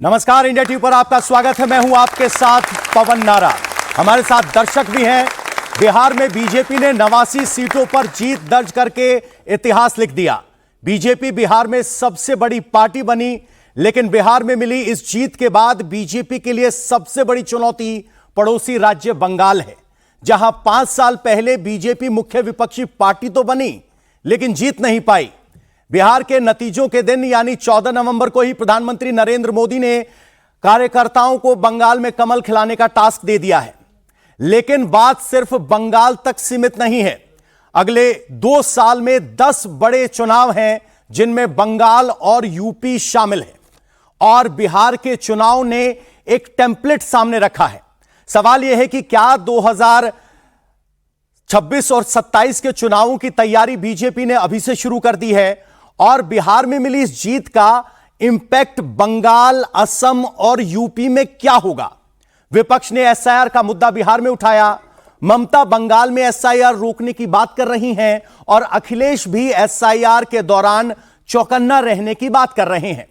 नमस्कार, India TV पर आपका स्वागत है। मैं हूं आपके साथ पवन नारा। हमारे साथ दर्शक भी हैं। बिहार में बीजेपी ने 89 सीटों पर जीत दर्ज करके इतिहास लिख दिया। बीजेपी बिहार में सबसे बड़ी पार्टी बनी, लेकिन बिहार में मिली इस जीत के बाद बीजेपी के लिए सबसे बड़ी चुनौती पड़ोसी राज्य बंगाल है, जहां 5 साल पहले बीजेपी मुख्य विपक्षी पार्टी तो बनी लेकिन जीत नहीं पाई। बिहार के नतीजों के दिन यानी 14 नवंबर को ही प्रधानमंत्री नरेंद्र मोदी ने कार्यकर्ताओं को बंगाल में कमल खिलाने का टास्क दे दिया है। लेकिन बात सिर्फ बंगाल तक सीमित नहीं है। अगले 2 साल में 10 बड़े चुनाव हैं, जिनमें बंगाल और यूपी शामिल है। और बिहार के चुनाव ने एक टेम्पलेट सामने रखा है। सवाल यह है कि क्या 2026 और 27 के चुनावों की तैयारी बीजेपी ने अभी से शुरू कर दी है, और बिहार में मिली इस जीत का इंपैक्ट बंगाल, असम और यूपी में क्या होगा। विपक्ष ने एसआईआर का मुद्दा बिहार में उठाया। ममता बंगाल में एसआईआर रोकने की बात कर रही हैं और अखिलेश भी एसआईआर के दौरान चौकन्ना रहने की बात कर रहे हैं।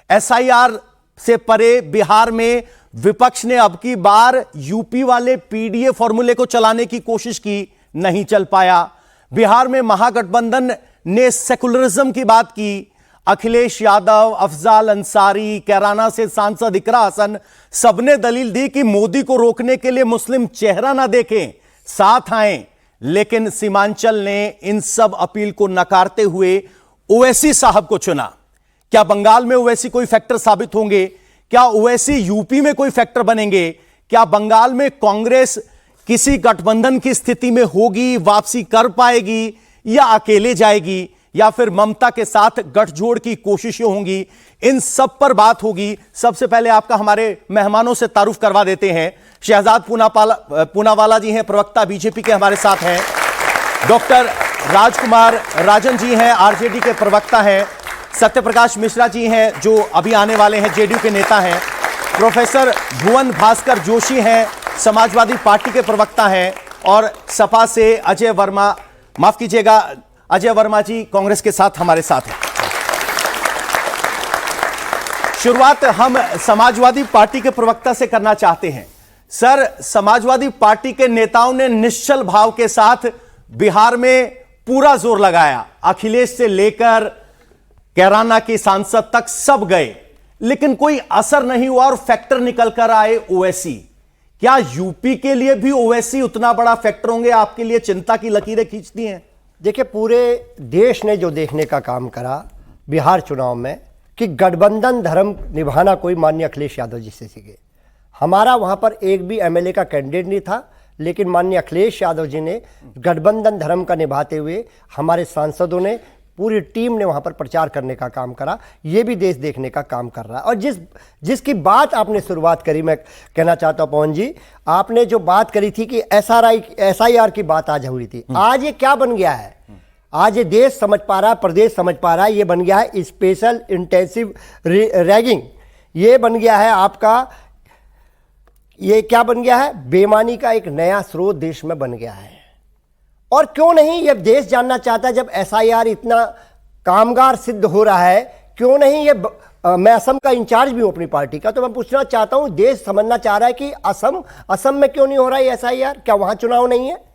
एसआईआर से परे बिहार में विपक्ष ने अब की बार यूपी वाले पीडीए फॉर्मूले को चलाने की कोशिश की, नहीं चल पाया। बिहार में महागठबंधन ने सेकुलरिज्म की बात की। अखिलेश यादव, अफजाल अंसारी, कैराना से सांसद इकरा हसन सबने दलील दी कि मोदी को रोकने के लिए मुस्लिम चेहरा ना देखें, साथ आएं। लेकिन सीमांचल ने इन सब अपील को नकारते हुए ओवैसी साहब को चुना। क्या बंगाल में ओवैसी कोई फैक्टर साबित होंगे? क्या ओवैसी यूपी में कोई फैक्टर बनेंगे? क्या बंगाल में कांग्रेस किसी गठबंधन की स्थिति में होगी, वापसी कर पाएगी, या अकेले जाएगी, या फिर ममता के साथ गठजोड़ की कोशिशें होंगी? इन सब पर बात होगी। सबसे पहले आपका हमारे मेहमानों से तारुफ करवा देते हैं। शहजाद पूनावाला जी हैं, प्रवक्ता बीजेपी के, हमारे साथ हैं। डॉक्टर राजकुमार राजन जी हैं, आरजेडी के प्रवक्ता हैं। सत्यप्रकाश मिश्रा जी हैं, जो अभी आने वाले हैं, जेडीयू के नेता हैं। प्रोफेसर भुवन भास्कर जोशी हैं, समाजवादी पार्टी के प्रवक्ता हैं। और सपा से अजय वर्मा, माफ कीजिएगा, अजय वर्मा जी कांग्रेस के साथ हमारे साथ हैं। शुरुआत हम समाजवादी पार्टी के प्रवक्ता से करना चाहते हैं। सर, समाजवादी पार्टी के नेताओं ने निश्चल भाव के साथ बिहार में पूरा जोर लगाया। अखिलेश से लेकर कैराना के सांसद तक सब गए, लेकिन कोई असर नहीं हुआ और फैक्टर निकल कर आए ओवैसी। क्या यूपी के लिए भी ओवैसी उतना बड़ा फैक्टर होंगे? आपके लिए चिंता की लकीरें खींचती हैं? देखिए, पूरे देश ने जो देखने का काम करा बिहार चुनाव में कि गठबंधन धर्म निभाना कोई माननीय अखिलेश यादव जी से सीखे। हमारा वहाँ पर एक भी एमएलए का कैंडिडेट नहीं था, लेकिन माननीय अखिलेश यादव जी ने गठबंधन धर्म का निभाते हुए हमारे सांसदों ने, पूरी टीम ने वहाँ पर प्रचार करने का काम करा। ये भी देश देखने का काम कर रहा है। और जिसकी बात आपने शुरुआत करी, मैं कहना चाहता हूँ पवन जी, आपने जो बात करी थी कि एसआईआर की बात आज हुई थी, आज ये क्या बन गया है? आज ये देश समझ पा रहा है, प्रदेश समझ पा रहा है, ये बन गया है स्पेशल इंटेंसिव रैगिंग। ये बन गया है आपका, ये क्या बन गया है? बेईमानी का एक नया स्रोत देश में बन गया है। और क्यों नहीं, ये देश जानना चाहता है, जब एसआईआर इतना कामगार सिद्ध हो रहा है, क्यों नहीं ये मैं असम का इंचार्ज भी हूं अपनी पार्टी का, तो मैं पूछना चाहता हूं, देश समझना चाह रहा है कि असम में क्यों नहीं हो रहा है एसआईआर? क्या वहां चुनाव नहीं है?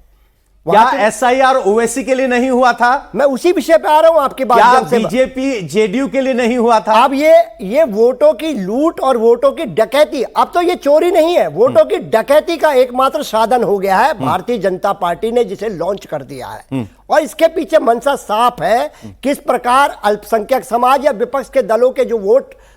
क्या एसआईआर ओवैसी के लिए नहीं हुआ था? मैं उसी विषय पे आ रहा हूं आपकी बात। क्या बीजेपी जेडीयू के लिए नहीं हुआ था? अब ये वोटों की लूट और वोटों की डकैती, अब तो ये चोरी नहीं है, वोटों की डकैती का एकमात्र साधन हो गया है भारतीय जनता पार्टी ने, जिसे लॉन्च कर दिया है। और इसके पीछे मंशा साफ है, किस प्रकार अल्पसंख्यक समाज या विपक्ष के दलों के जो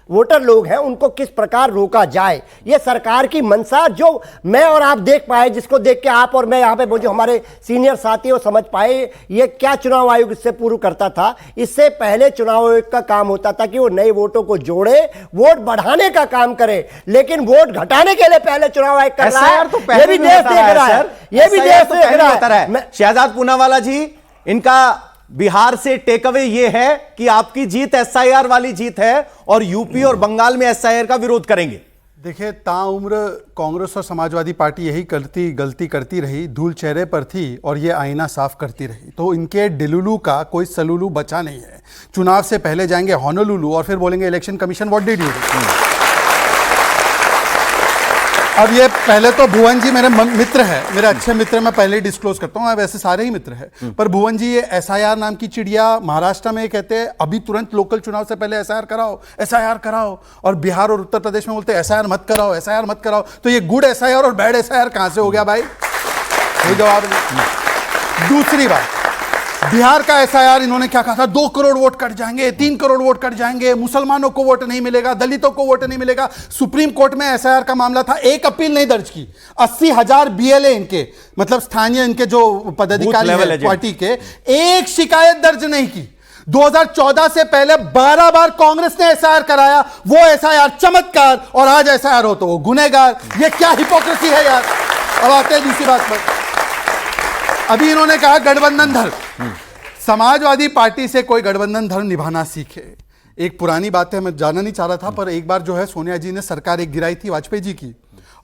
वोटर लोग हैं उनको किस प्रकार रोका जाए। ये सरकार की मंशा, जो मैं और आप देख पाए, जिसको देख के आप और मैं यहाँ पे जो हमारे सीनियर साथी वो समझ पाए, ये क्या चुनाव आयोग इससे पूर्व करता था। इससे पहले चुनाव आयोग का काम होता था कि वो नए वोटों को जोड़े, वोट बढ़ाने का काम करे, लेकिन वोट घटाने के लिए पहले चुनाव आयोग कर रहा है। ये भी देश देख रहा है, ये भी देश देख रहा है। शहजाद पूनावाला जी, इनका बिहार से टेक अवे ये है कि आपकी जीत एसआईआर वाली जीत है और यूपी और बंगाल में एसआईआर का विरोध करेंगे। देखिए, ताउम्र कांग्रेस और समाजवादी पार्टी यही गलती करती रही, धूल चेहरे पर थी और ये आईना साफ करती रही। तो इनके डिलुलू का कोई सलुलू बचा नहीं है। चुनाव से पहले जाएंगे होनोलुलु और फिर बोलेंगे election commission what did you do. अब ये पहले तो भुवन जी मेरे मित्र है, मेरे अच्छे मित्र, मैं पहले ही डिस्क्लोज करता हूँ, वैसे सारे ही मित्र हैं, पर भुवन जी ये एसआईआर नाम की चिड़िया महाराष्ट्र में कहते हैं अभी तुरंत लोकल चुनाव से पहले एसआईआर कराओ, एसआईआर कराओ, और बिहार और उत्तर प्रदेश में बोलते हैं एसआईआर मत कराओ, एसआईआर मत कराओ। तो ये गुड एसआईआर और बैड एसआईआर कहां से हो गया भाई? कोई जवाब नहीं। दूसरी बात, बिहार का एसआईआर इन्होंने क्या कहा था, 2 करोड़ वोट कट जाएंगे, 3 करोड़ वोट कट जाएंगे, मुसलमानों को वोट नहीं मिलेगा, दलितों को वोट नहीं मिलेगा। सुप्रीम कोर्ट में एसआईआर का मामला था, एक अपील नहीं दर्ज की। 80,000 बीएलए इनके, मतलब स्थानीय इनके जो पदाधिकारी हैं पार्टी के, एक शिकायत दर्ज नहीं की। 2014 से पहले 12 बार कांग्रेस ने एसआईआर कराया, वो एसआईआर चमत्कार, और आज एसआईआर हो तो वो गुनहगार। ये क्या हिपोक्रेसी है यार। अब आते हैं दूसरी बात पर। अभी इन्होंने कहा गठबंधन धर्म, समाजवादी पार्टी से कोई गठबंधन धर्म निभाना सीखे। एक पुरानी बात है, मैं जाना नहीं चाह रहा था, पर एक बार जो है सोनिया जी ने सरकार एक गिराई थी वाजपेयी जी की,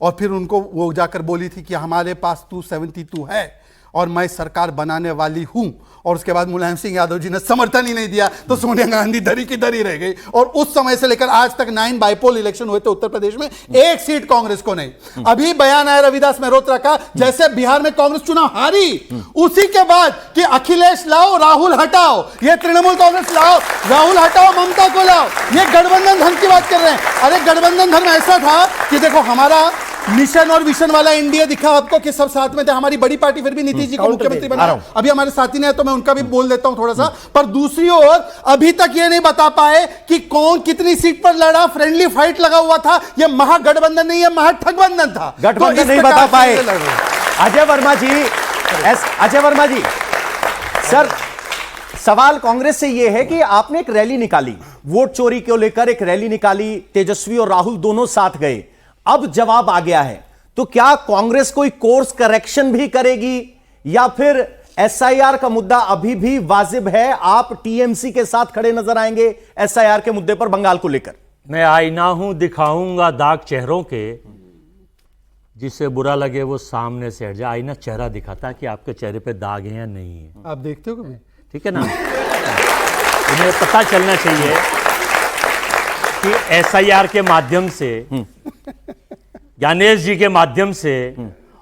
और फिर उनको वो जाकर बोली थी कि हमारे पास 272 है और मैं सरकार बनाने वाली हूं, और उसके बाद मुलायम सिंह यादव जी ने समर्थन ही नहीं दिया, तो सोनिया गांधी धरी की धरी रह गई, और उस समय से लेकर आज तक 9 बाइपोल इलेक्शन हुए थे उत्तर प्रदेश में, एक सीट कांग्रेस को नहीं। अभी बयान आया रविदास मेहरोत्रा का, जैसे बिहार में कांग्रेस चुनाव हारी, उसी के बाद कि अखिलेश लाओ राहुल हटाओ, ये तृणमूल कांग्रेस लाओ राहुल हटाओ ममता को लाओ, ये गठबंधन धर्म की बात कर रहे हैं। अरे गठबंधन धर्म ऐसा था कि देखो हमारा मिशन और विशन वाला इंडिया दिखा आपको कि सब साथ में थे, हमारी बड़ी पार्टी फिर भी नीतीश जी को मुख्यमंत्री बनाया, अभी हमारे साथी ने है तो मैं उनका भी बोल देता हूं थोड़ा सा। पर दूसरी ओर अभी तक ये नहीं बता पाए कि कौन कितनी सीट पर लड़ा, फ्रेंडली फाइट लगा हुआ था, ये महागठबंधन नहीं है, महाठगबंधन था, गठबंधन नहीं बता पाए। अजय वर्मा जी, अजय वर्मा जी, सर सवाल कांग्रेस से यह है कि आपने एक रैली निकाली, वोट चोरी को लेकर एक रैली निकाली, तेजस्वी और राहुल दोनों साथ गए, अब जवाब आ गया है, तो क्या कांग्रेस कोई कोर्स करेक्शन भी करेगी या फिर एसआईआर का मुद्दा अभी भी वाजिब है? आप टीएमसी के साथ खड़े नजर आएंगे एसआईआर के मुद्दे पर बंगाल को लेकर? मैं आईना हूं, दिखाऊंगा दाग चेहरों के, जिसे बुरा लगे वो सामने से हट जाए। आईना चेहरा दिखाता है कि आपके चेहरे पे दाग है या नहीं है। आप देखते हो कभी? ठीक है ना। इन्हें पता चलना चाहिए कि एसआईआर के माध्यम से, ज्ञानेश जी के माध्यम से,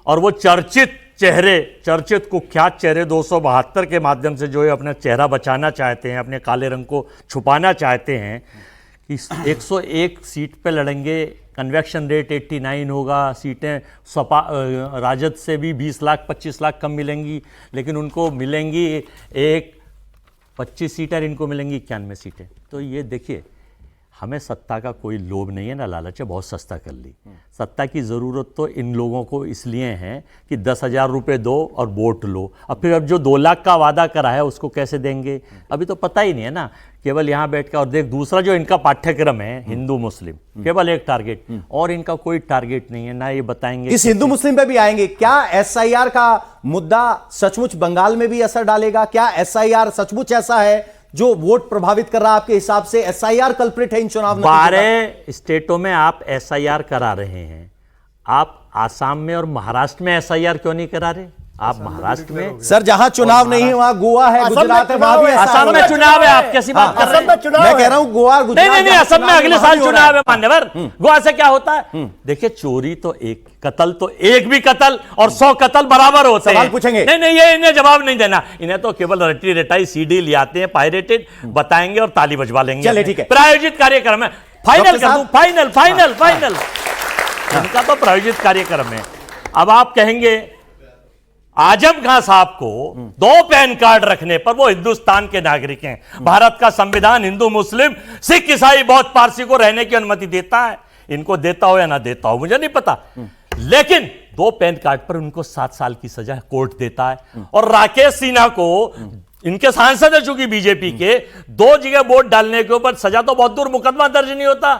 और वो चर्चित चेहरे, चर्चित कुख्यात चेहरे 272 के माध्यम से जो है अपना चेहरा बचाना चाहते हैं, अपने काले रंग को छुपाना चाहते हैं, कि 101 सीट पे लड़ेंगे, कन्वेक्शन रेट 89 होगा, सीटें सपा राजद से भी 20 लाख 25 लाख कम मिलेंगी, लेकिन उनको मिलेंगी एक 25 सीटर, इनको मिलेंगी 91 सीटें। तो ये देखिए, हमें सत्ता का कोई लोभ नहीं है ना लालच है, बहुत सस्ता कर ली। सत्ता की ज़रूरत तो इन लोगों को इसलिए है कि 10,000 रुपये दो और वोट लो। अब जो 2 लाख का वादा करा है उसको कैसे देंगे, अभी तो पता ही नहीं है ना। केवल यहाँ बैठ कर, और देख दूसरा जो इनका पाठ्यक्रम है हिंदू मुस्लिम, केवल एक टारगेट, और इनका कोई टारगेट नहीं है ना। ये बताएंगे इस हिंदू मुस्लिम पे भी आएंगे, क्या एसआईआर का मुद्दा सचमुच बंगाल में भी असर डालेगा? क्या एसआईआर सचमुच ऐसा है जो वोट प्रभावित कर रहा है? आपके हिसाब से एसआईआर कल्प्रिट है इन चुनाव में? 12 स्टेटों में आप एसआईआर करा रहे हैं, आप आसाम में और महाराष्ट्र में एसआईआर क्यों नहीं करा रहे? आप महाराष्ट्र में, सर जहां चुनाव नहीं है वहां गोवा है, गुजरात है, वहां भी असम में चुनाव है। आप कैसी बात कर रहे हैं? मैं कह रहा हूं गोवा गुजरात, नहीं, असम में अगले साल चुनाव है मान्यवर। गोवा से क्या होता है? देखिए, चोरी तो एक, कत्ल तो एक भी कत्ल और 100 कत्ल बराबर होते हैं। सवाल पूछेंगे? नहीं, ये इन्हें जवाब नहीं देना। इन्हें तो केवल रटी रटाई सीडी ले आते हैं, पायरेटेड, बताएंगे और ताली बजवा लेंगे। चलिए ठीक है, प्रायोजित कार्यक्रम है, फाइनल कर दूं, फाइनल इनका तो प्रायोजित कार्यक्रम है। अब आप कहेंगे आजम खां साहब को 2 पैन कार्ड रखने पर वो हिंदुस्तान के नागरिक हैं। भारत का संविधान हिंदू मुस्लिम सिख ईसाई बौद्ध पारसी को रहने की अनुमति देता है। इनको देता हो या ना देता हो मुझे नहीं पता, लेकिन 2 पैन कार्ड पर उनको 7 साल की सजा कोर्ट देता है। और राकेश सिन्हा को, इनके सांसद है चूंकि बीजेपी के, 2 जगह वोट डालने के ऊपर सजा तो बहुत दूर, मुकदमा दर्ज नहीं होता।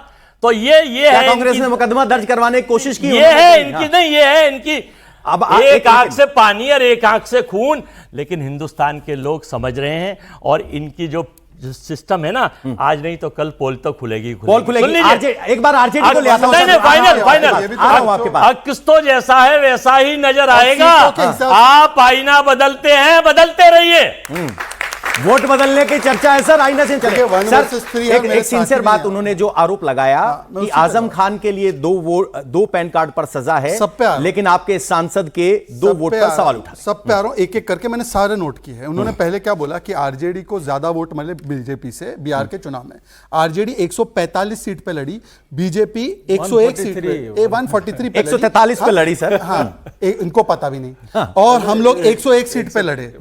तो ये है कांग्रेस ने मुकदमा दर्ज करवाने की कोशिश की? ये है इनकी, नहीं ये है इनकी, अब एक आंख से पानी और एक आंख से खून। लेकिन हिंदुस्तान के लोग समझ रहे हैं, और इनकी जो सिस्टम है ना, आज नहीं तो कल पोल तो खुलेगी। पोल खुलेगी। एक बार आरजेडी को ले आता हूं। फाइनल किस्तो जैसा है वैसा ही नजर आएगा। आप आईना बदलते हैं, बदलते रहिए। वोट बदलने की चर्चा है सर, आईना से चले देखिए, one सर। versus three है, मेरे एक साथी सिंसियर नहीं बात है। उन्होंने जो आरोप लगाया मैं कि उसी पे आजम बात- खान के लिए दो पैन कार्ड पर सजा है, सब पे आ रहा हूं। लेकिन आपके सांसद के 2 वोट पर सवाल उठा। सब पे आ रहा हूं, एक एक करके मैंने सारे नोट किए हैं। उन्होंने पहले क्या बोला कि आरजेडी को ज्यादा वोट मिले बीजेपी से बिहार के चुनाव में। आरजेडी 145 सीट पे लड़ी, बीजेपी 101 सीट पे 143 पे 143 पे लड़ी सर। हाँ, इनको पता भी नहीं। और हम लोग 101 सीट पे लड़े।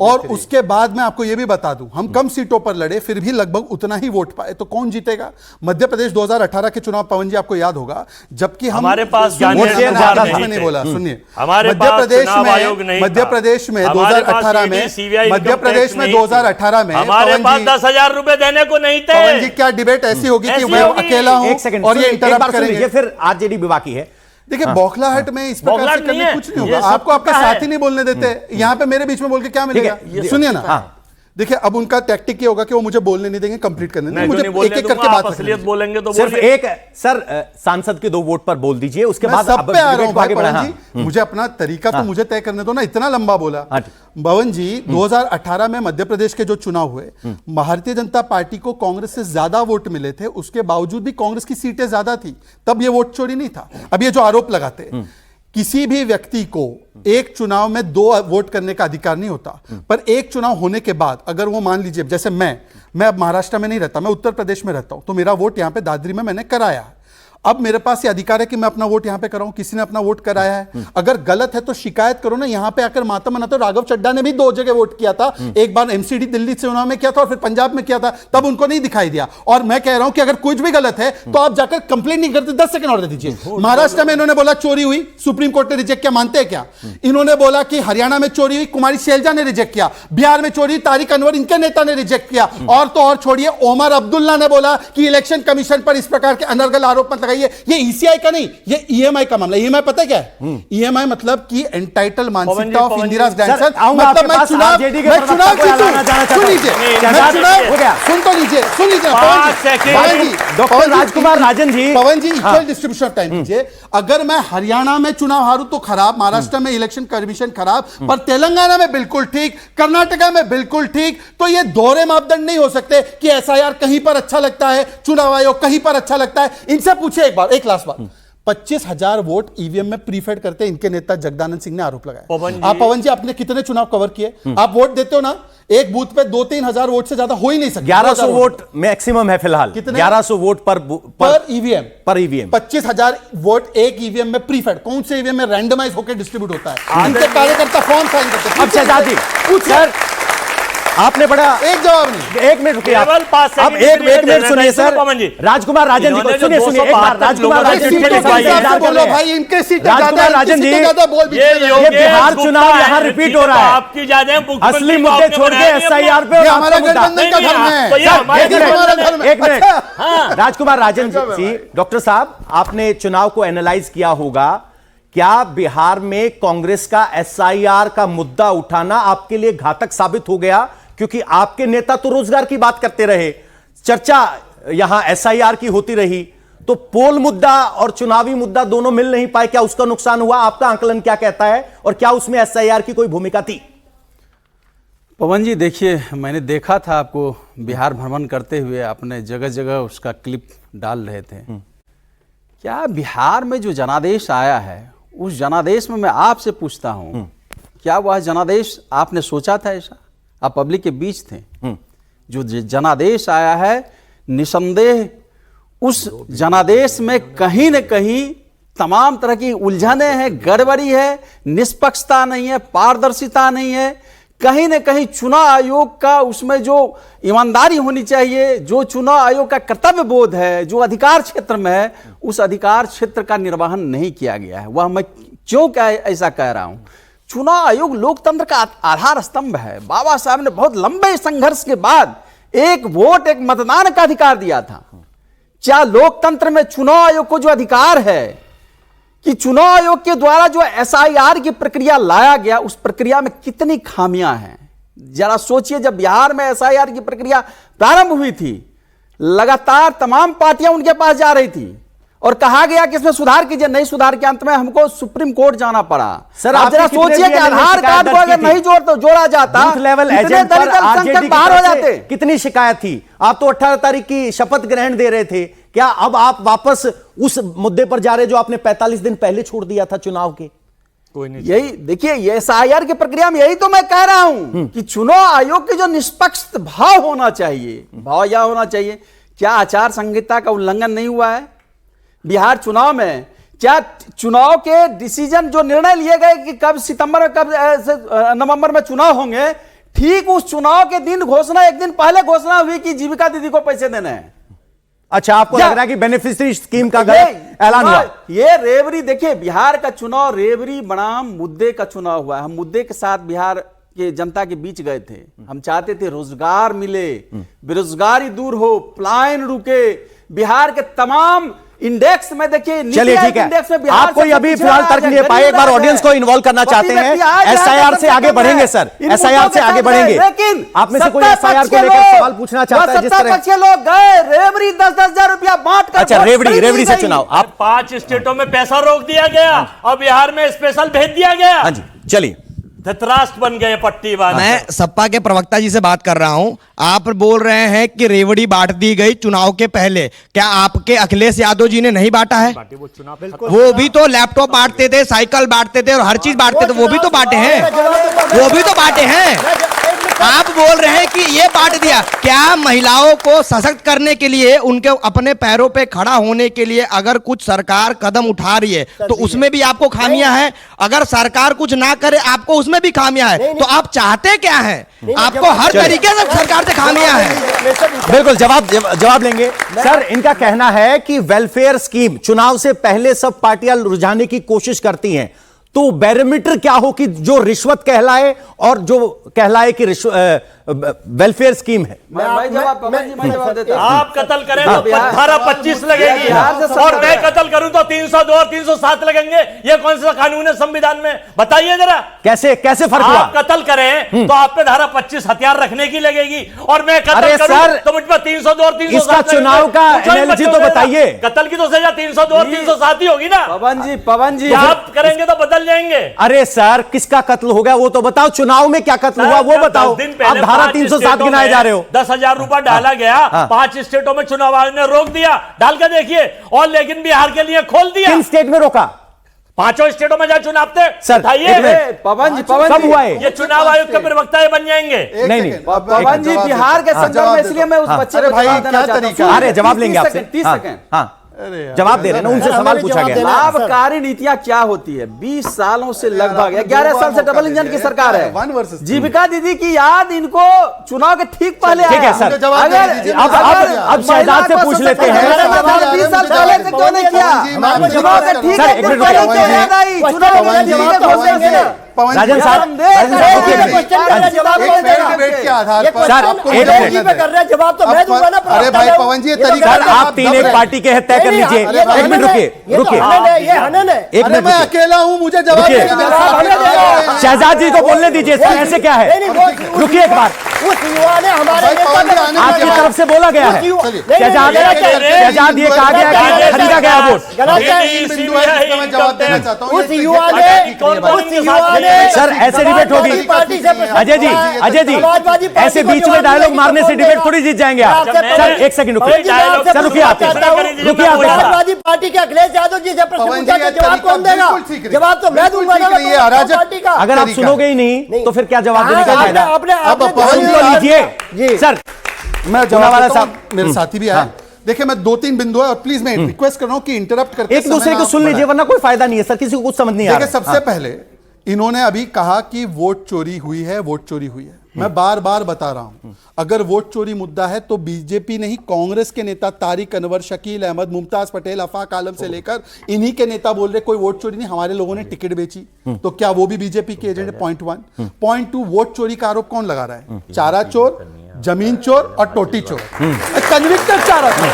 और उसके बाद मैं आपको यह भी बता दूं, हम कम सीटों पर लड़े, फिर भी लगभग उतना ही वोट पाए। तो कौन जीतेगा? मध्य प्रदेश 2018 के चुनाव, पवन जी आपको याद होगा, जबकि हम हमारे पास सुनिए, ज्ञान शेयर मैंने ज्यादा आपस था। में नहीं बोला, सुनिए। हमारे मध्य पास प्रदेश चुनाव में आयोग नहीं मध्य था। प्रदेश में हमारे पास 2018 में CBI income Madhya Pradesh tax में नहीं 2018 में हमारे पवन पास जी- 10,000 रुपए देने को नहीं थे। पवन जी, क्या डिबेट ऐसी होगी कि ऐसी मैं होगी। अकेला हूं एक सेकंड और ये एक बार इंटरप्ट सुन लीजिए, करेंगे? फिर आरजेडी भी बाकी है। देखिए, बौखलाहट में इस प्रकार से बौखलाहट नहीं करने है। कुछ नहीं ये होगा। सब आपको आपका पता है। साथी नहीं बोलने देते, यहाँ पे मेरे बीच में बोल के क्या मिलेगा? ये सुनिए ना। हाँ। देखिए, अब उनका टैक्टिक ये होगा कि वो मुझे बोलने नहीं देंगे, कंप्लीट करने मैं देंगे। जो मुझे नहीं बोलने एक एक दूंगा, करके आप बात असलियत रखनी बोलेंगे तो सिर्फ बोलिए। एक सर सांसद के 2 वोट पर बोल दीजिए, उसके मैं बाद सब अब पे आ रहा डिबेट हूं को आगे भाई बढ़ा। पवन जी, मुझे अपना तरीका तो मुझे तय करने दो ना। इतना लंबा बोला हाँ। पवन जी। 2018 में मध्य प्रदेश के जो चुनाव हुए, भारतीय जनता पार्टी को कांग्रेस से ज्यादा वोट मिले थे, उसके बावजूद भी कांग्रेस की सीटें ज्यादा थी, तब ये वोट चोरी नहीं था। अब ये जो आरोप लगाते, किसी भी व्यक्ति को एक चुनाव में 2 वोट करने का अधिकार नहीं होता, पर एक चुनाव होने के बाद अगर वो मान लीजिए, जैसे मैं अब महाराष्ट्र में नहीं रहता, मैं उत्तर प्रदेश में रहता हूं, तो मेरा वोट यहां पे दादरी में मैंने कराया। अब मेरे पास ये अधिकार है कि मैं अपना वोट यहां पे कराऊं। किसी ने अपना वोट कराया है, अगर गलत है तो शिकायत करो ना। यहां पे आकर मातम मनाते हो। राघव चड्ढा ने भी 2 जगह वोट किया था, एक बार एमसीडी दिल्ली चुनाव में किया था और फिर पंजाब में किया था, तब उनको नहीं दिखाई दिया। और मैं कह रहा हूं कि अगर कुछ भी गलत है तो आप जाकर कंप्लेंट नहीं करते, 10 सेकंड और दे दीजिए। महाराष्ट्र में इन्होंने बोला चोरी हुई, सुप्रीम कोर्ट ने रिजेक्ट किया, मानते हैं क्या? इन्होंने बोला कि हरियाणा में चोरी हुई, कुमारी शैलजा ने रिजेक्ट किया। बिहार में चोरी, तारिक अनवर इनके नेता ने रिजेक्ट किया। और तो और छोड़िए, ओमर अब्दुल्ला ने बोला कि इलेक्शन कमीशन पर इस प्रकार के अनर्गल आरोप मत लगाइए। ये ईसीआई का नहीं, ये ईएमआई का मामला। ईएमआई पता क्या है? ईएमआई मतलब कि एंटाइटल मानसिकता ऑफ इंदिराज ग्रैंडसन। मतलब मैं चुनाव जीतूं। सुन लीजिए, मैं चुनाव हो गया, सुन तो लीजिए, सुन लीजिए Pavan ji, doctor Rajkumar Rajan ji, Pavan ji, equal distribution of time कीजिए। अगर मैं हरियाणा में चुनाव हारूं तो खराब, महाराष्ट्र में इलेक्शन कमीशन खराब, पर तेलंगाना में बिल्कुल ठीक, कर्नाटका में बिल्कुल ठीक, तो ये दोहरे मापदंड नहीं हो सकते कि एसआईआर कहीं पर अच्छा लगता है, चुनाव आयोग कहीं पर अच्छा लगता है। इनसे पूछे एक बार, एक लास्ट बात, 25,000 वोट ईवीएम में प्रीफेड करते इनके नेता जगदानंद सिंह ने आरोप लगाया। आप पवन जी, आपने कितने चुनाव कवर किए? आप वोट देते हो ना, एक बूथ पे 2-3 हजार वोट से ज्यादा हो ही नहीं सकते। 1100 वोट मैक्सिमम है फिलहाल। कितने? 1100 वोट पर ईवीएम। पर ईवीएम 25,000 वोट एक ईवीएम में प्रीफेड। कौन से ईवीएम में रैंडमाइज होकर डिस्ट्रीब्यूट होता है? इनके कार्यकर्ता फॉर्म साइन करते हैं। अब शहजाद जी, सर आपने बड़ा एक जवाब नहीं। 1 मिनट रुकिए, केवल 5 अब सेकंड एक के लिए मिनट देना सुनिए है, सर। पवन जी। राजकुमार राजन जी को इन्होंने जो सुनिए एक बार। 272 राजकुमार लोगों राजन की जी सीटें के जितवाई है। इंतजार कर बोलो रहे हैं। भाई, इनके सीटें राजकुमार ज्यादा, राजन इनकी जी, सीटें ज्यादा, बोल बीच में रहे। ये बिहार चुनाव यहाँ रिपीट हो रहा है। आपकी ज्यादा असली मुद्दे छोड़ के एसआईआर पे ये हमारा गठबंधन का धर्म है। तो ये हमारा धर्म है। एक मिनट, अच्छा। राजकुमार राजन जी, डॉक्टर साहब आपने चुनाव को एनालाइज किया होगा, क्या बिहार में कांग्रेस का एसआईआर का मुद्दा उठाना आपके लिए घातक साबित हो गया? क्योंकि आपके नेता तो रोजगार की बात करते रहे, चर्चा यहां एसआईआर की होती रही, तो पोल मुद्दा और चुनावी मुद्दा दोनों मिल नहीं पाए, क्या उसका नुकसान हुआ? आपका आंकलन क्या कहता है, और क्या उसमें एसआईआर की कोई भूमिका थी? पवन जी, देखिए, मैंने देखा था आपको बिहार भ्रमण करते हुए, आपने जगह जगह उसका क्लिप डाल रहे थे। क्या बिहार में जो जनादेश आया है, उस जनादेश में मैं आपसे पूछता हूं, क्या वह जनादेश आपने सोचा था ऐसा? आप पब्लिक के बीच थे। जो जनादेश आया है, निसंदेह उस जनादेश में कहीं न कहीं तमाम तरह की उलझने हैं, गड़बड़ी है, निष्पक्षता नहीं है, पारदर्शिता नहीं है। कहीं न कहीं चुनाव आयोग का उसमें जो ईमानदारी होनी चाहिए, जो चुनाव आयोग का कर्तव्य बोध है, जो अधिकार क्षेत्र में है, उस अधिकार क्षेत्र का निर्वहन नहीं किया गया है। वह मैं क्यों ऐसा कह रहा हूं? चुनाव आयोग लोकतंत्र का आधार स्तंभ है। बाबा साहब ने बहुत लंबे संघर्ष के बाद एक वोट, एक मतदान का अधिकार दिया था। क्या लोकतंत्र में चुनाव आयोग को जो अधिकार है कि चुनाव आयोग के द्वारा जो एसआईआर की प्रक्रिया लाया गया, उस प्रक्रिया में कितनी खामियां हैं? जरा सोचिए, जब बिहार में एसआईआर की प्रक्रिया प्रारंभ हुई थी, लगातार तमाम पार्टियां उनके पास जा रही थी और कहा गया कि इसमें सुधार कीजिए, नहीं सुधार के अंत में हमको सुप्रीम कोर्ट जाना पड़ा। सर, आप जरा आपने कितने सोचिए कि BLM में आधार कार्ड को शिकायत अगर दर्ज नहीं जोड़ा जाता, बूथ लेवल कितने एजेंट पर दलित आरजेडी अल्पसंख्यक की बाहर हो तरफ से जाते। कितनी शिकायत थी? आप तो 18 तारीख की शपथ ग्रहण दे रहे थे, क्या अब आप वापस उस मुद्दे पर जा रहे जो आपने 45 दिन पहले छोड़ दिया था चुनाव के? कोई नहीं। यही देखिए, ये एसआईआर की प्रक्रिया में यही तो मैं कह रहा हूं कि चुनाव आयोग के जो निष्पक्ष भाव होना चाहिए, भाव यह होना चाहिए, क्या आचार संहिता का उल्लंघन नहीं हुआ है बिहार चुनाव में? क्या चुनाव के डिसीजन जो निर्णय लिए गए कि कब सितंबर में, कब नवंबर में चुनाव होंगे, ठीक उस चुनाव के दिन घोषणा, एक दिन पहले घोषणा हुई कि जीविका दीदी को पैसे देने हैं। अच्छा, आपको लग रहा है कि बेनिफिशियरी स्कीम का गलत ऐलान हुआ? ये रेवड़ी, देखिए बिहार का चुनाव रेवड़ी बनाम मुद्दे का चुनाव हुआ है। हम मुद्दे के साथ बिहार के जनता के बीच गए थे। हम चाहते थे रोजगार मिले, बेरोजगारी दूर हो, पलायन रुके। बिहार के तमाम इंडेक्स में देखिए, चलिए ठीक है, आप कोई अभी फिलहाल तर्क नहीं पाए, एक बार ऑडियंस को इन्वॉल्व करना चाहते हैं। एसआईआर से आगे बढ़ेंगे सर, एसआईआर से आगे बढ़ेंगे। लेकिन आप में से कोई एसआईआर को लेकर सवाल पूछना चाहता है? जिस तरह के लोग गए रेवड़ी 10,000 रुपया बांट कर, अच्छा, रेवड़ी से चुनाव, आप 5 स्टेटों में पैसा रोक दिया गया और बिहार में स्पेशल भेज दिया गया। हाँ जी, चलिए। धृतराष्ट्र बन गए पट्टी वाले। मैं सपा के प्रवक्ता जी से बात कर रहा हूं। आप बोल रहे हैं कि रेवड़ी बांट दी गई चुनाव के पहले, क्या आपके अखिलेश यादव जी ने नहीं बांटा है? वो भी तो लैपटॉप बांटते थे, साइकिल बांटते थे और हर चीज बांटते थे, वो भी तो बांटे हैं, वो भी तो बांटे हैं। आप बोल रहे हैं कि ये बांट दिया। क्या महिलाओं को सशक्त करने के लिए, उनके अपने पैरों पे खड़ा होने के लिए अगर कुछ सरकार कदम उठा रही है तो उसमें भी आपको खामियां हैं? अगर सरकार कुछ ना करे आपको उसमें भी खामियां हैं, तो आप चाहते क्या हैं? आपको हर तरीके से सरकार से खामियां हैं। बिल्कुल, जवाब लेंगे सर। इनका कहना है कि वेलफेयर स्कीम चुनाव से पहले सब पार्टियां रुझाने की कोशिश करती हैं, तो बैरोमीटर क्या हो कि जो रिश्वत कहलाए और जो कहलाए कि वेलफेयर स्कीम है? मैं जवाब देता हूं। आप कत्ल करें तो धारा 25 लगेगी और मैं कत्ल करूं तो 302 और 307 लगेंगे। ये कौन सा कानून है संविधान में? बताइए जरा। कैसे फर्क हुआ? आप कत्ल करें तो आप पे धारा 25 हथियार रखने की लगेगी और मैं कत्ल करूं तो मुझ पर 302 और 307 इसका चुनाव का एनालॉजी तो बताइए। कत्ल की तो सजा 302 और 307 ही होगी ना। पवन जी आप करेंगे तो बदल जाएंगे। अरे सर, किसका कत्ल हो गया वो तो बताओ। चुनाव में क्या कत्ल हुआ वो बताओ। आप धारा 307 गिनाए जा रहे हो। 10,000 रुपए डाला गया, 5 स्टेटों में चुनाव आयोग ने रोक दिया, डाल के देखिए। और लेकिन बिहार के लिए खोल दिया। किन स्टेट में रोका? 5 स्टेटों में जहाँ चुनाव थे। सर, पवन जी कब हुआ है? ये चुनाव आयोग के प्रवक्ता बन जाएंगे। नहीं, पवन जी बिहार के संदर्भ में, इसलिए मैं उस बच्चे को जवाब देना चाहता हूं। अरे जवाब लेंगे आपसे। 30 सेकंड। हाँ, जवाब दे रहे हैं ना, उनसे सवाल पूछा गया। लाभकारी नीतियां क्या होती है? 20 सालों से लगभग 11 साल से डबल इंजन की सरकार है। जीविका दीदी की याद इनको चुनाव के ठीक पहले ठीक है सर, अब शहजाद से पूछ लेते हैं। 20 साल पहले से क्यों नहीं किया? चुनाव के ठीक सर, एक मिनट रुकिए। क्यों याद आई? राजन साहब, जवाब तो मैं दूंगा ना। अरे भाई पवन जी, ये तरीका सर, आप 3 एक पार्टी के हैं, तय कर लीजिए। एक मिनट रुकिए। एक मिनट मैं अकेला हूँ, मुझे जवाब रुकिए। देना। शहजाद जी को बोलने दीजिए सर, ऐसे क्या है? रुकिए एक बार। उस युवा ने हमारे आपकी तरफ से बोला गया है शहजाद, ये कहा गया कि खरीदा गया वोट। जवाब देना चाहता हूँ। उस युवा ने सर, ऐसे डिबेट होगी। अजय जी, ऐसे बीच में डायलॉग मारने से डिबेट थोड़ी जीत जाएंगे आप। सर, एक सेकंड रुकिए। सर, रुकिए आप। समाजवादी पार्टी के अखिलेश यादव जी से प्रश्न पूछा तो जवाब कौन देगा? जवाब तो मैं दूंगा ना पार्टी का। अगर आप सुनोगे ही नहीं तो फिर क्या जवाब देने का फायदा? आपने लीजिए सर। मैं जवाब वाला साहब, मेरे साथी भी आए। देखिए, मैं 2-3 बिंदु है और प्लीज मैं रिक्वेस्ट कर रहा हूं कि इंटरप्ट करके एक दूसरे को सुन लीजिए, वरना कोई फायदा नहीं है सर, किसी को कुछ समझ नहीं आ रहा। देखिए, सबसे पहले इन्होंने अभी कहा कि वोट चोरी हुई है, वोट चोरी हुई है। मैं बार बार बता रहा हूं, अगर वोट चोरी मुद्दा है तो बीजेपी नहीं, कांग्रेस के नेता तारिक अनवर, शकील अहमद, मुमताज पटेल, अफाक आलम से लेकर इन्हीं के नेता बोल रहे कोई वोट चोरी नहीं, हमारे लोगों ने टिकट बेची। तो क्या वो भी बीजेपी के एजेंट? पॉइंट 1। पॉइंट 2, वोट चोरी का आरोप कौन लगा रहा है? चारा चोर, जमीन चोर और टोटी चोर। कन्विक्टेड चारा चोर।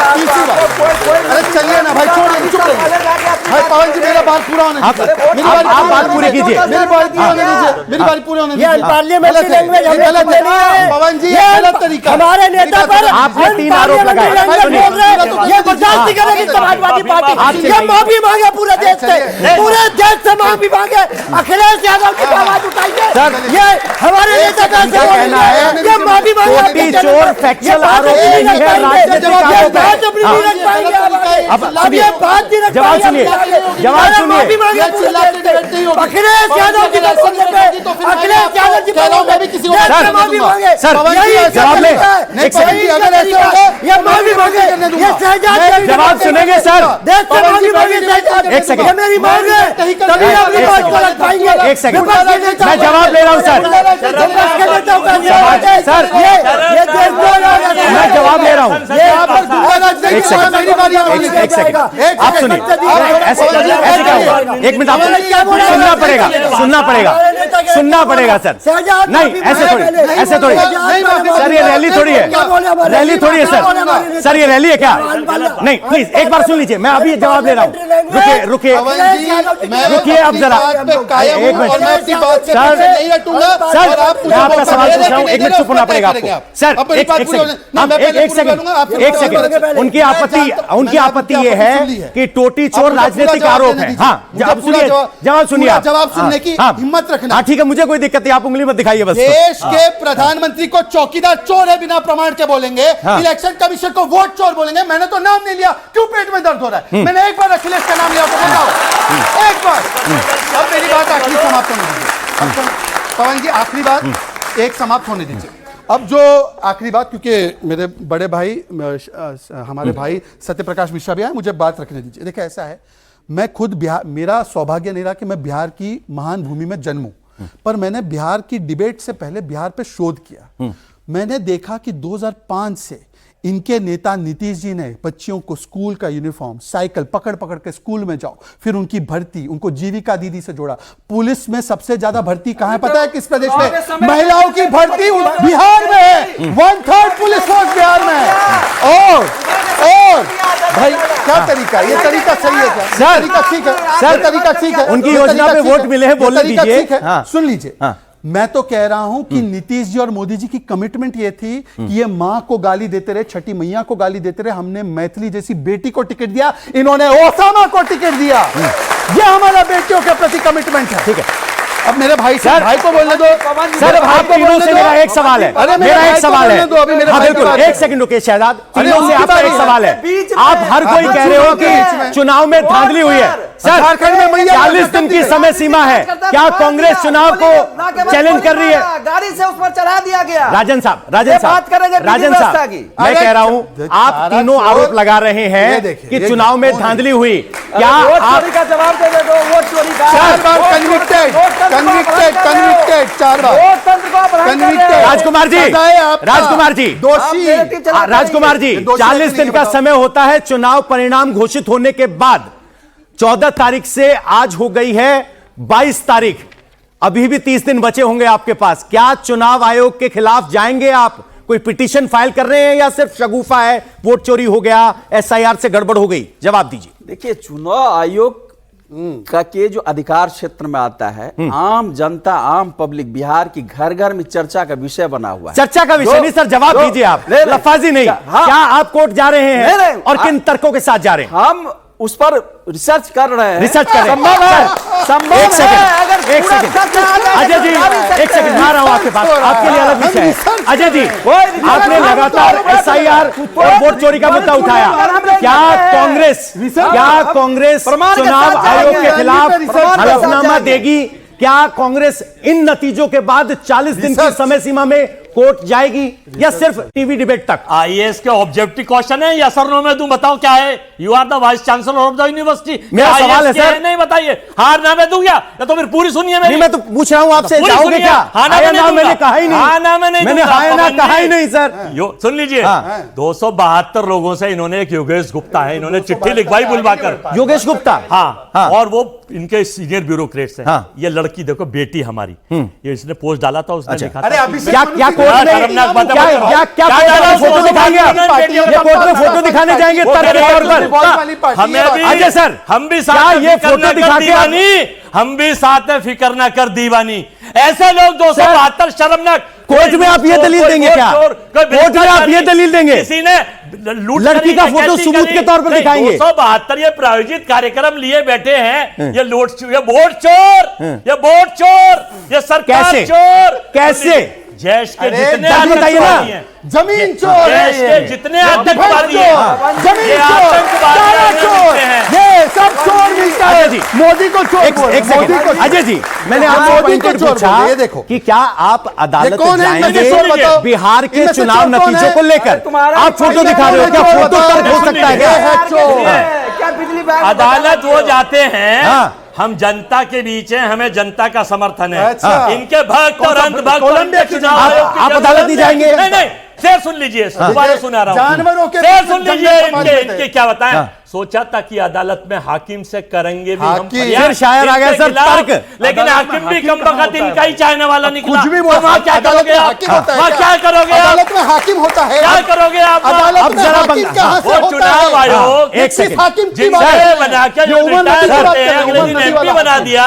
तीसरी बात, अरे चलिए ना भाई, छोड़िए, चुप रहिए भाई। पवन जी, मेरा बात पूरा होने आप बात पूरी कीजिए। मेरी बात पूरी होने दीजिए, मेरी बात पूरी होने ये दीजिए। अनपार्लियामेंट्री गलत है, लैंग्वेज ये हमने गलत सुनने नहीं है। है। पवन जी ये गलत तरीका है। हमारे नेता पर आपने 3 आरोप लगाए। बोल रहे हैं, ये बर्दाश्त नहीं करेगी समाजवादी पार्टी। ये माफी मांगे पूरे देश से, पूरे देश से माफी मांगे। अखिलेश यादव की आवाज उठाइए। ये हमारे नेता का कहना है ये माफी मांगे। कोटी चोर फैक्चुअल आरोप नहीं है, राजनीतिक आरोप है। अब सुनिए, जवाब सुनिए, जवाब सुनिए। अखिलेश यादव की अखिलेश यादव की माफी मांगे। सर, जवाब ले। एक सेकंड, ये माफी मांगे। ये शहजाद जवाब सुनेंगे सर। देश से माफी मांगे शहजाद। एक सेकंड। ये मेरी मांग है, तभी अपनी बात को रख पाएंगे। एक सेकंड, मैं जवाब ले रहा हूं सर। सर, ये देश को मैं जवाब ले रहा हूं। एक सेकंड, एक सेकंड, आप सुनिए। ऐसे ऐसे क्या होगा? एक मिनट, आप सुनना पड़ेगा, सुनना पड़ेगा, सुनना पड़ेगा सर। नहीं, ऐसे थोड़ी सर, ये रैली थोड़ी है, रैली थोड़ी है सर। सर, ये रैली है क्या? नहीं, प्लीज एक बार सुन लीजिए, मैं अभी जवाब ले रहा हूँ। रुकिए रुकिए रुकिए, अब जरा एक मिनट सर, मैं आपका सवाल पूछ रहा हूँ, एक मिनट चुप होना पड़ेगा आपको। सर, एक सेकंड, उनकी आपत्ति ये है कि टोटी चोर राजनीतिक आरोप है। हाँ, अब सुनिए, जवाब सुनिए। जवाब सुनने की हिम्मत रखना। हाँ, ठीक है, मुझे कोई दिक्कत नहीं, आप उंगली मत दिखाइए बस। देश के प्रधानमंत्री को चौकीदार चोर है बिना प्रमाण के बोलेंगे। इलेक्शन कमीशन को वोट चोर बोलेंगे। मैंने तो नाम नहीं लिया, क्यों पेट में दर्द हो रहा है? मैंने एक बार अखिलेश का नाम लिया, तो बताओ एक बार। अब मेरी बात आखिरी समाप्त होने दीजिए। पवन जी, आखिरी बात एक समाप्त होने दीजिए। अब जो आखिरी बात, क्योंकि मेरे बड़े भाई हमारे भाई सत्यप्रकाश मिश्रा भी आए, मुझे बात रखने दीजिए। देखिए, ऐसा है, मैं खुद बिहार, मेरा सौभाग्य नहीं रहा कि मैं बिहार की महान भूमि में जन्मूं, पर मैंने बिहार की डिबेट से पहले बिहार पे शोध किया। मैंने देखा कि 2005 से इनके नेता नीतीश जी ने बच्चियों को स्कूल का यूनिफॉर्म, साइकिल पकड़ पकड़ के स्कूल में जाओ, फिर उनकी भर्ती, उनको जीविका दीदी से जोड़ा। पुलिस में सबसे ज्यादा भर्ती कहां है पता है? किस प्रदेश में? महिलाओं की भर्ती बिहार में है। 1/3 पुलिस फोर्स बिहार में है। और भाई, क्या तरीका? ये तरीका सही है क्या? सर, तरीका ठीक है सर, तरीका ठीक है। उनकी योजना पे वोट मिले हैं, बोलने दीजिए। हाँ, सुन लीजिए। मैं तो कह रहा हूं कि नीतीश जी और मोदी जी की कमिटमेंट ये थी कि ये मां को गाली देते रहे, छठी मैया को गाली देते रहे, हमने मैथिली जैसी बेटी को टिकट दिया, इन्होंने ओसामा को टिकट दिया। ये हमारा बेटियों के प्रति कमिटमेंट है। ठीक है, अब मेरे भाई को बोलने दो। सर, आप तीनों से मेरा एक सवाल है। अरे मेरा एक सवाल है। हाँ, बिल्कुल, बात एक सेकंड रुकिए शहजाद। तीनों से आपका एक सवाल है। आप हर कोई कह रहे हो कि चुनाव में धांधली हुई है। सर, झारखंड में 40 दिन की समय सीमा है, क्या कांग्रेस चुनाव को चैलेंज कर रही है? गाड़ी से उस पर चढ़ा दिया गया। राजन साहब, बात करेंगे राजन साहब, मैं कह रहा हूं, आप तीनों आरोप लगा रहे हैं कि चुनाव में धांधली हुई। क्या आप का जवाब दे दो? वोट चोरी का 4 बार कन्विक्टेड 4 बार कन्विक्टेड। राजकुमार जी, राजकुमार जी, दोषी। राजकुमार जी, 40 दिन का समय होता है चुनाव परिणाम घोषित होने के बाद। 14 तारीख से आज हो गई है 22 तारीख, अभी भी 30 दिन बचे होंगे आपके पास। क्या चुनाव आयोग के खिलाफ जाएंगे आप? कोई पिटीशन फाइल कर रहे हैं या सिर्फ शगुफा है, वोट चोरी हो गया, एसआईआर से गड़बड़ हो गई? जवाब दीजिए। देखिए, चुनाव आयोग का के जो अधिकार क्षेत्र में आता है, आम जनता, आम पब्लिक बिहार की घर घर में चर्चा का विषय बना हुआ है। चर्चा का विषय नहीं सर, जवाब दीजिए आप। लफाजी नहीं। क्या आप कोर्ट जा रहे हैं और किन तर्कों के साथ जा रहे हैं? हम उस पर रिसर्च कर रहे हैं। रिसर्च करें। संभव है, संभव एक सेकंड, अगर एक पूरा सेकंड। सच आ जाए अजय तो जी, बता भी एक सेकंड, सकते आ रहा हूं आपके पास, आपके लिए अलग विषय है। अजय जी, आपने लगातार एसआईआर और वोट चोरी का मुद्दा उठाया। क्या कांग्रेस चुनाव आयोग के खिलाफ हलफनामा देगी? क्या कांग्रेस इन नतीजों के बाद 40 दिन की समय सीमा में कोर्ट जाएगी या सिर्फ टीवी डिबेट तक? आईएएस के ऑब्जेक्टिव क्वेश्चन है या सर नो में दूं? बताओ क्या है? You are the vice chancellor of the university. मेरा सवाल है सर। नहीं बताइए, हार ना मैं दूं क्या? या तो फिर पूरी सुनिए मेरी। नहीं, मैं तो पूछ रहा हूं आपसे, जाओगे क्या? हाया ना मैंने कहा ही नहीं। हाँ ना मैंने हाया ना कहा ही नहीं सर। सुन लीजिए, 272 लोगों से इन्होंने एक योगेश गुप्ता है, इन्होंने चिट्ठी लिखवाई बुलवाकर। योगेश गुप्ता, हाँ, और वो इनके सीनियर ब्यूरोक्रेट्स हैं। हाँ। ये लड़की देखो, बेटी हमारी, ये इसने पोस्ट डाला था, उसने लिखा था क्या कोर्ट में शर्मनाक बात है। क्या कोर्ट में फोटो दिखाएंगे आप? ये कोर्ट में फोटो दिखाने जाएंगे तर्क के तौर पर? हमें भी अजय सर, हम भी क्या साथ ये फोटो दिखा के हम भी साथ में फिक्र न कर दीवानी। ऐसे लोग 272 शर्मनाक। कोर्ट में आप ये दलील देंगे क्या? कोर्ट में आप ये दलील देंगे? किसी ने लूट लड़की का फोटो सबूत के तौर पर दिखाएंगे? 272 ये प्रायोजित कार्यक्रम लिए बैठे हैं। ये वोट चोर, ये सरकार कैसे? चोर। कैसे? देश के अरे जितने जज बताइए ना। आतंकवादी हैं, जमीन चोर है देश के ये। जितने आतंकवादी हैं, जमीन ये चोर, आतंकवादी सारा हैं, चोर, मिलते हैं। ये सब चोर मिलता है। अजय जी, मोदी को चोर एक बोलो, मोदी सेकंड को अजय जी, मैंने आपसे मोदी पॉइंट को चोर पूछा बोलो, ये देखो। कि क्या आप अदालत ये कौन है? जाएंगे इनमें से चोर बताओ। बिहार के इनमें से चुनाव चोर कौन नतीजों है? को लेकर? तुम्हारा आप फोटो दिखा रहे हो क्या? चोर फोटो बताओ। तर्क हो सकता है क्या? ये है चोर। क्या बिजली बैग अदालत वो जाते हैं। हाँ। हम जनता के बीच हैं, हमें जनता का समर्थन है। अच्छा। इनके भक्त और अंधभक्त और कोलंबिया इनके की चुनाव आप- आयोग की आप जरूरत अदालत नहीं जाएंगे? नहीं, शेर सुन लीजिए, दोबारा सुना रहा हूं। जानवरों के शेर बीच सुन जंगल लीजिए समाज में थे। इनके क्या बताएं। हाँ। सोचा था कि अदालत में हाकिम से करेंगे भी हम हाकिम। फरियाद फिर शायर आ गया इनके सर खिलाफ, तर्क। लेकिन हाकिम भी कम बखत इनका ही चाहने वाला निकला। कुछ भी तो बोल वहाँ क्या अदालत करोगे में आप? हाकिम होता है वहाँ क्या करोगे आप? अदालत में हाकिम होता है। क्या करोगे आप? अदालत अब में जरा हाकिम बंद- कहाँ से वो होता चुनाव है? आयोग एक किस सेकंड। हाकिम की जिनसे बात है? बना के ये जो उमर नबी रिटायर की बात करते कर हैं, रहे हैं, अगले उमर दिन नबी एमपी वाला बना हाकिम। दिया।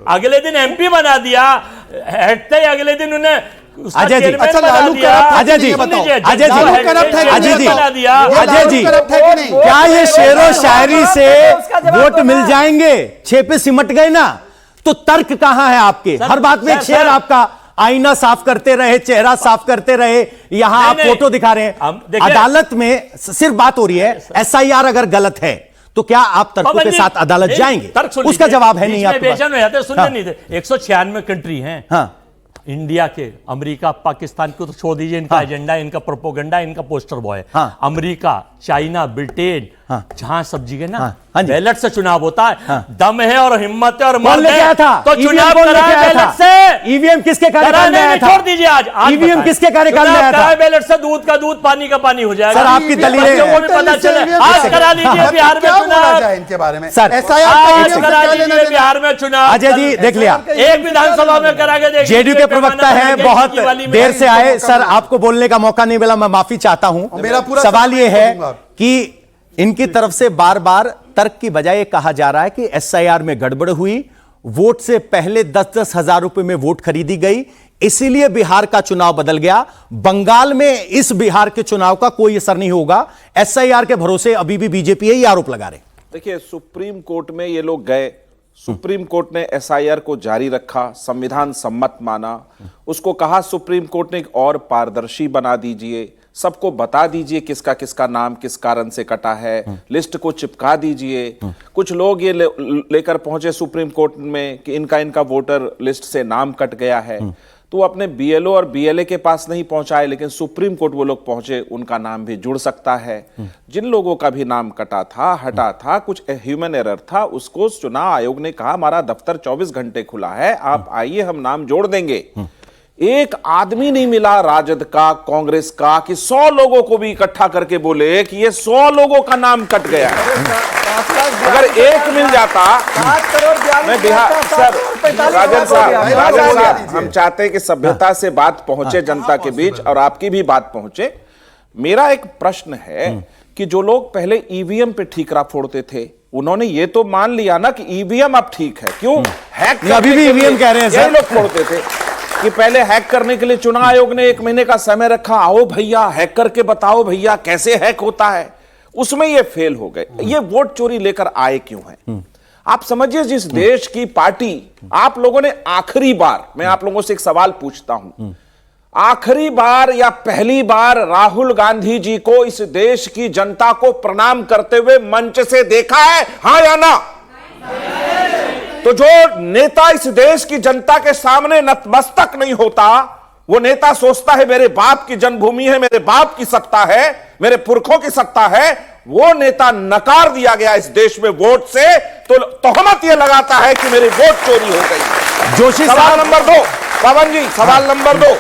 अगले दिन एमपी बना दिया, हटते ही अगले दिन उन्हें उसका अजय जी, चेयरमैन अच्छा, बना लालू दिया। करप्ट है अजय जी, ये बताओ। अजय जी, लालू करप्ट है कि अजय नहीं जी, बताओ। बना दिया। ये अजय लालू जी, करप्ट है कि नहीं? क्या ये शेरो शायरी से उसका जवाब वोट दो मिल ना। जाएंगे? 6 पे सिमट गए ना, तो तर्क कहां है आपके? हर बात में एक सर, शेर सर। आपका आईना साफ करते रहे, चेहरा साफ करते रहे, यहां नहीं, आप नहीं। फोटो दिखा रहे हैं। हम देखिए- अदालत में सिर्फ बात हो रही है एसआईआर अगर गलत है तो क्या आप तर्कों पवन के जी, साथ अदालत नहीं, जाएंगे? तर्क सुन उसका लीजिए। जवाब है बीच नहीं में आपके पास। बेचैन हो जाते हैं, सुनने हाँ। नहीं थे। 196 कंट्री हैं। हाँ, इंडिया के, अमेरिका, पाकिस्तान को तो छोड़ दीजिए, इनका एजेंडा, इनका प्रोपोगंडा, इनका पोस्टर बॉय। हाँ। अमेरिका, चाइना, ब्रिटेन, हाँ। जहां सब जगह ना हाँ जी। बैलेट से चुनाव होता है। हाँ। दम है और हिम्मत है और कौन मर्द लेके आया है था? तो EVM चुनाव कौन लेके कराए आया बैलेट था? से। ईवीएम किसके कार्यकाल में आया था? छोड़ दीजिए, आज ईवीएम बताएं। किसके कार्यकाल में चुनाव आया था? कराए बैलेट से, दूध का दूध, पानी का पानी हो जाएगा। सर, आपकी दलीलें- बच्चों को भी पता चले। आज करा लीजिए बिहार में क्या बोला चुनाव। जाए इनके बारे में? सर, SIR आज का करा क्या लेना लीजिए देना? बिहार में चुनाव। अजय जी, देख लिया। एक विधानसभा में करा के देखिए। जेडीयू के प्रवक्ता हैं, बहुत देर से आए। सर, आपको बोलने का मौका नहीं मिला, मैं माफी चाहता हूं। मेरा पूरा सवाल समय यह है दूंगा। कि इनकी तरफ से बार बार तर्क की बजाय कहा जा रहा है कि एसआईआर में गड़बड़ हुई, वोट से पहले 10-10 हजार रुपए में वोट खरीदी गई, इसीलिए बिहार का चुनाव बदल गया। बंगाल में इस बिहार के चुनाव का कोई असर नहीं होगा, एसआईआर के भरोसे अभी भी बीजेपी यही आरोप लगा रहे। देखिए, सुप्रीम कोर्ट में ये लोग गए, सुप्रीम कोर्ट ने एसआईआर को जारी रखा, संविधान सम्मत माना, उसको कहा सुप्रीम कोर्ट ने एक और पारदर्शी बना दीजिए, सबको बता दीजिए किसका किसका नाम किस कारण से कटा है, लिस्ट को चिपका दीजिए। कुछ लोग ये लेकर पहुंचे सुप्रीम कोर्ट में कि इनका इनका वोटर लिस्ट से नाम कट गया है, तो वो अपने बीएलओ और बीएलए के पास नहीं पहुंचाए, लेकिन सुप्रीम कोर्ट वो लोग पहुंचे, उनका नाम भी जुड़ सकता है। जिन लोगों का भी नाम कटा था, हटा था, कुछ ह्यूमन एरर था, उसको चुनाव आयोग ने कहा हमारा दफ्तर 24 घंटे खुला है, आप आइए, हम नाम जोड़ देंगे। एक आदमी नहीं मिला राजद का, कांग्रेस का, कि 100 लोगों को भी इकट्ठा करके बोले कि ये 100 लोगों का नाम कट गया है। अगर एक मिल जाता, 7 करोड़ मैं बिहार सर, राजन साहब, हम चाहते हैं कि सभ्यता से बात पहुंचे जनता के बीच और आपकी भी बात पहुंचे। मेरा एक प्रश्न है कि जो लोग पहले ईवीएम पे ठीकरा फोड़ते थे, उन्होंने ये तो मान लिया ना कि ईवीएम अब ठीक है, क्यों हैक अभी भी ईवीएम कह रहे हैं सर, लोग फोड़ते थे कि पहले हैक करने के लिए चुनाव आयोग ने 1 महीने का समय रखा, आओ भैया हैक करके बताओ भैया कैसे हैक होता है, उसमें ये फेल हो गए। ये वोट चोरी लेकर आए क्यों हैं? आप समझिए, जिस देश की पार्टी आप लोगों ने आखिरी बार, मैं आप लोगों से एक सवाल पूछता हूं, आखिरी बार या पहली बार राहुल गांधी जी को इस देश की जनता को प्रणाम करते हुए मंच से देखा है, हां या ना? तो जो नेता इस देश की जनता के सामने नतमस्तक नहीं होता, वो नेता सोचता है मेरे बाप की जन्मभूमि है, मेरे बाप की सत्ता है, मेरे पुरखों की सत्ता है, वो नेता नकार दिया गया इस देश में वोट से, तो तोहमत ये लगाता है कि मेरी वोट चोरी हो गई। जोशी सवाल साहब, नंबर 2, पवन जी, सवाल नंबर 2।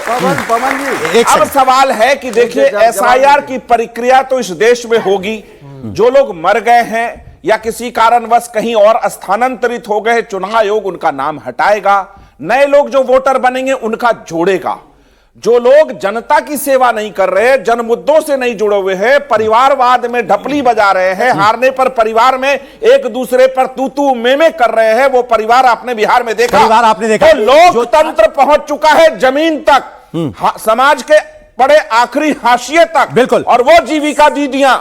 पवन जी, एक अब सेकंड। सवाल है कि देखिए, एसआईआर की प्रक्रिया तो इस देश में होगी, जो लोग मर गए हैं या किसी कारणवश कहीं और स्थानांतरित हो गए, चुनाव आयोग उनका नाम हटाएगा, नए लोग जो वोटर बनेंगे उनका जोड़ेगा। जो लोग जनता की सेवा नहीं कर रहे, जन मुद्दों से नहीं जुड़े हुए हैं, परिवारवाद में ढपली बजा रहे हैं, हारने पर परिवार में एक दूसरे पर तू में कर रहे हैं, वो परिवार आपने बिहार में देखा। परिवार आपने देखा। तो लोकतंत्र पहुंच चुका है जमीन तक, समाज के बड़े आखिरी हाशिए तक। बिल्कुल। और वो जीविका दीदियां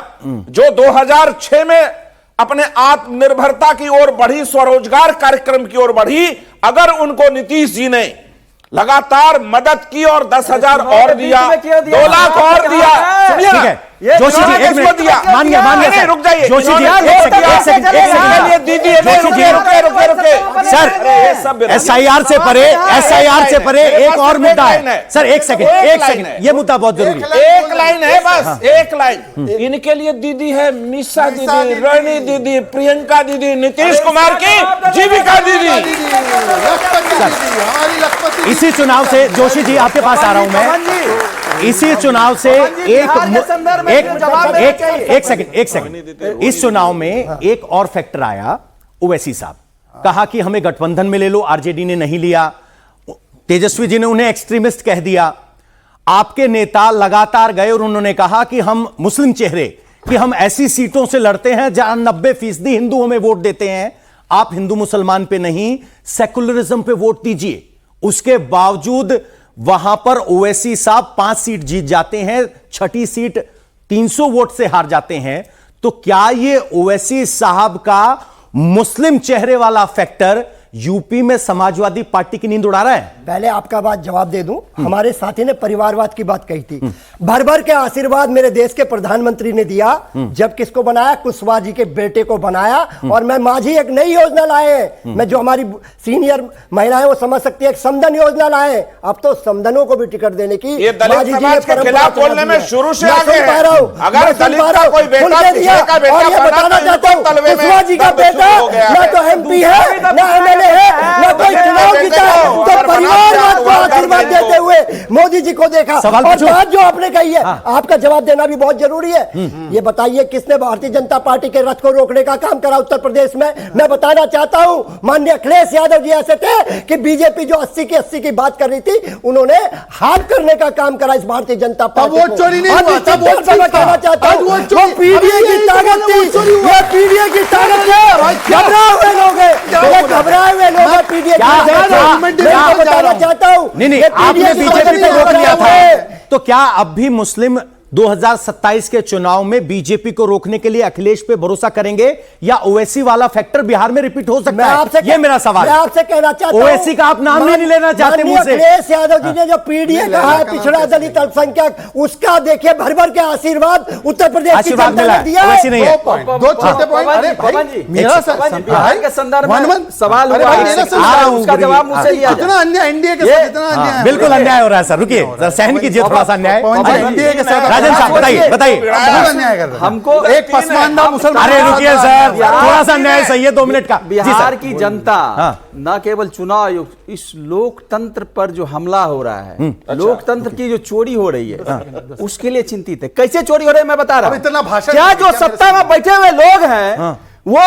जो 2006 में अपने आत्मनिर्भरता की ओर बढ़ी, स्वरोजगार कार्यक्रम की ओर बढ़ी, अगर उनको नीतीश जी ने लगातार मदद की और 10,000 और दिया, 2 लाख और दिया, सुनिए ठीक है जोशी जी, एक मिनट दिया, मान गया रुक जाइए जोशी जी, एक सेकंड दीदी रुके सर, एसआईआर से परे एक और मुद्दा है सर, एक सेकंड, ये मुद्दा बहुत जरूरी है। एक लाइन है बस, एक लाइन। इनके लिए दीदी है निशा दीदी, रानी दीदी, प्रियंका दीदी, नीतीश कुमार की जीविका दीदी। इसी चुनाव से जोशी जी आपके पास आ रहा हूं मैं, इसी चुनाव से एक सेकंड, इस चुनाव में एक और फैक्टर आया, ओवैसी साहब कहा कि हमें गठबंधन में ले लो, आरजेडी ने नहीं लिया, तेजस्वी जी ने उन्हें एक्सट्रीमिस्ट कह दिया। आपके नेता लगातार गए और उन्होंने कहा कि हम मुस्लिम चेहरे, कि हम ऐसी सीटों से लड़ते हैं जहां 90% हिंदू हमें वोट देते हैं, आप हिंदू मुसलमान पे नहीं सेकुलरिज्म पे वोट दीजिए। उसके बावजूद वहां पर ओवैसी साहब 5 सीट जीत जाते हैं, 6ठी सीट 300 वोट से हार जाते हैं। तो क्या ये ओवैसी साहब का मुस्लिम चेहरे वाला फैक्टर यूपी में समाजवादी पार्टी की नींद उड़ा रहा है? पहले आपका बात जवाब दे दूं, हमारे साथी ने परिवारवाद की बात कही थी। भर भर के आशीर्वाद मेरे देश के प्रधानमंत्री ने दिया, जब किसको बनाया? कुशवाहा जी के बेटे को बनाया। और मैं माझी एक नई योजना लाए, मैं जो हमारी सीनियर महिलाएं वो समझ सकती है, एक समदन योजना लाए। अब तो समदनों को भी टिकट देने की ये दलित समाज के खिलाफ बोलने में शुरू से आगे हैं। अगर दलित का कोई बेटा पिछड़े का बेटा और ये बताना चाहता हूं, कुशवाहा जी का बेटा ना तो MP है ना MLA है ना कोई चुनाव जीता है, तो परिवारवाद को आशीर्वाद देते हुए मोदी जी को देखा। और बात जो आपने कही है, आपका जवाब देना भी बहुत जरूरी है। ये बताइए किसने भारतीय जनता पार्टी के रथ को रोकने का काम करा उत्तर प्रदेश में? मैं बताना चाहता हूं, माननीय अखिलेश यादव जी ऐसे थे कि बीजेपी जो 80 की बात कर रही थी, उन्होंने हाफ करने का काम करा इस भारतीय जनता पार्टी को। चोरी नहीं हुआ, तब वोट मैं कहना चाहता हूं, वो पीडीए की ताकत थी, ये पीडीए की ताकत है। घबराए हुए लोग हैं, घबराए हुए लोग हैं पीडीए। मैं बताना चाहता हूं, नहीं, आपने बीजेपी को रोक लिया था, तो क्या अब भी मुस्लिम 2027 के चुनाव में बीजेपी को रोकने के लिए अखिलेश पे भरोसा करेंगे, या ओवैसी वाला फैक्टर बिहार में रिपीट हो सकता है? ये मेरा सवाल। मैं आपसे कहना चाहता हूं, ओवैसी का आप नाम नहीं लेना चाहते मुझसे। अखिलेश यादव जी ने जो पीडीए कहा है, पिछड़ा दलित अल्पसंख्यक, उसका देखिए भर भर के आशीर्वाद उत्तर प्रदेश की जनता ने दिया है। ओवैसी नहीं है। दो छोटे पॉइंट। अरे पवन जी, मेरा बिहार के संदर्भ में सवाल हुआ है, उसका जवाब मुझसे लिया जाए। कितना अन्याय एनडीए के साथ, कितना अन्याय है। बिल्कुल अन्याय हो रहा है सर, रुकिए सर, सहन कीजिए थोड़ा सा अन्याय। एनडीए के साथ राजन साहब बताइए बताइए। अन्याय कर रहे हैं। हमको एक पसमानदा मुसलमान। अरे रुकिए सर, थोड़ा सा न्याय सही है, 2 मिनट का। बिहार की जनता न केवल चुनाव आयोग, इस लोकतंत्र पर जो हमला हो रहा है, लोकतंत्र की जो चोरी हो रही है, उसके लिए चिंतित है। कैसे चोरी हो रही है मैं बता रहा हूं। इतना भाषण क्या जो सत्ता में बैठे हुए लोग हैं, वो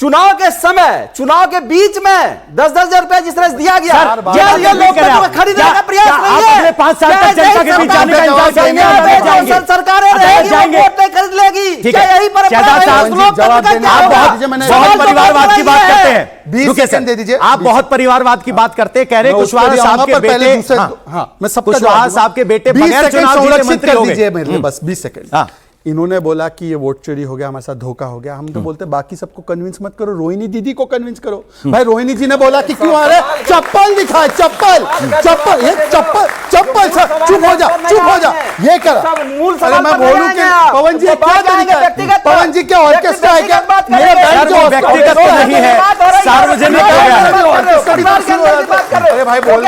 चुनाव के समय, चुनाव के बीच में 10-10 हजार रुपया जिस तरह से दिया गया, क्या ये लोकतंत्र खरीदने का प्रयास नहीं है? 5 साल तक जनता के बीच जाने का इंतजार करेंगे? सरकारें रहेगी, वो वोट नहीं खरीद लेगी। क्या यही बहुत परिवारवाद की बात करते हैं, 20 सेकंड दे दीजिए। आप बहुत परिवारवाद की बात करते हैं, कह रहे कुशवाहा साहब के बेटे, कुशवाहा साहब के बेटे बगैर चुनाव जीते मंत्री हो गए। बस 20 सेकंड। इन्होंने बोला कि ये वोट चोरी हो गया, हमारे साथ धोखा हो गया। हम तो बोलते बाकी सबको कन्विंस मत करो, रोहिणी दीदी को कन्विंस करो। भाई रोहिणी जी ने बोला कि क्यों आ रहे, चप्पल दिखाए, चप्पल चप्पल, ये चप्पल चप्पल, चुप हो जा, चुप हो जा, ये कर। अरे मैं बोलूं कि पवन जी क्या तरीका है, पवन जी क्या ऑर्केस्ट्रा है क्या? मेरे बहन जो व्यक्तिगत तो नहीं है, सार्वजनिक हो गया है। अरे भाई बोल,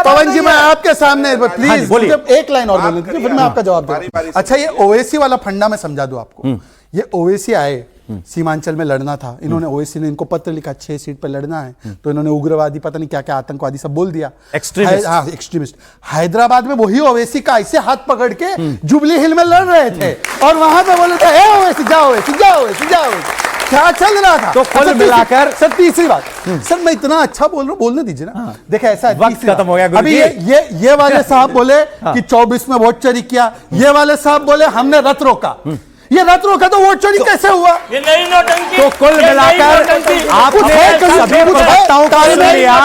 पवन जी मैं आपके सामने प्लीज एक लाइन और बोलने दीजिए, फिर मैं आपका जवाब दूंगा। अच्छा, ये ओवैसी वाला फंडा मैं समझा दूं आपको। ये ओवैसी आए, सीमांचल में लड़ना था, इन्होंने ओवैसी ने इनको पत्र लिखा 6 सीट पर लड़ना है, तो इन्होंने उग्रवादी पता नहीं क्या क्या आतंकवादी सब बोल दिया, एक्सट्रीमिस्ट। हैदराबाद में वही ओवैसी का ऐसे हाथ पकड़ के जुबली हिल में लड़ रहे थे, और वहां पे बोले थे ओवैसी जाओ, ओवैसी जाओ, ओवैसी जाओ। क्या चल रहा था। तो कुल मिलाकर सर तीसरी बात, सर मैं इतना अच्छा बोल रहा हूँ, बोलने दीजिए ना। देखिए ऐसा है, वक्त तीसरी खत्म बात। हो गया गुरुजी। अभी ये वाले साहब बोले कि 24 में वोट चोरी किया, ये वाले साहब बोले हमने रथ रोका। ये रथ रोका तो वोट चोरी कैसे हुआ? ये नई नोटंकी। तो कुल मिलाकर आपने सभी प्रवक्ताओं का सुन लिया।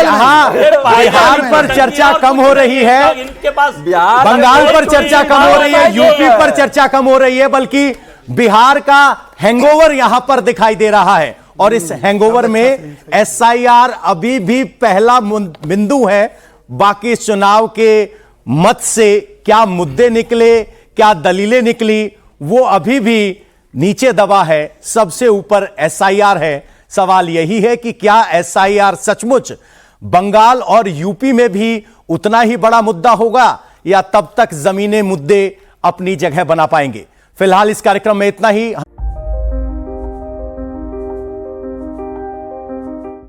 यहाँ बिहार पर चर्चा कम हो रही है, इनके पास बंगाल पर चर्चा कम हो रही है, यूपी पर चर्चा कम हो रही है, बल्कि बिहार का हैंगओवर यहां पर दिखाई दे रहा है। और इस हैंगओवर में एसआईआर अभी भी पहला बिंदु है। बाकी इस चुनाव के मत से क्या मुद्दे निकले, क्या दलीलें निकली, वो अभी भी नीचे दबा है। सबसे ऊपर एसआईआर है। सवाल यही है कि क्या एसआईआर सचमुच बंगाल और यूपी में भी उतना ही बड़ा मुद्दा होगा, या तब तक जमीनी मुद्दे अपनी जगह बना पाएंगे। फिलहाल इस कार्यक्रम में इतना ही।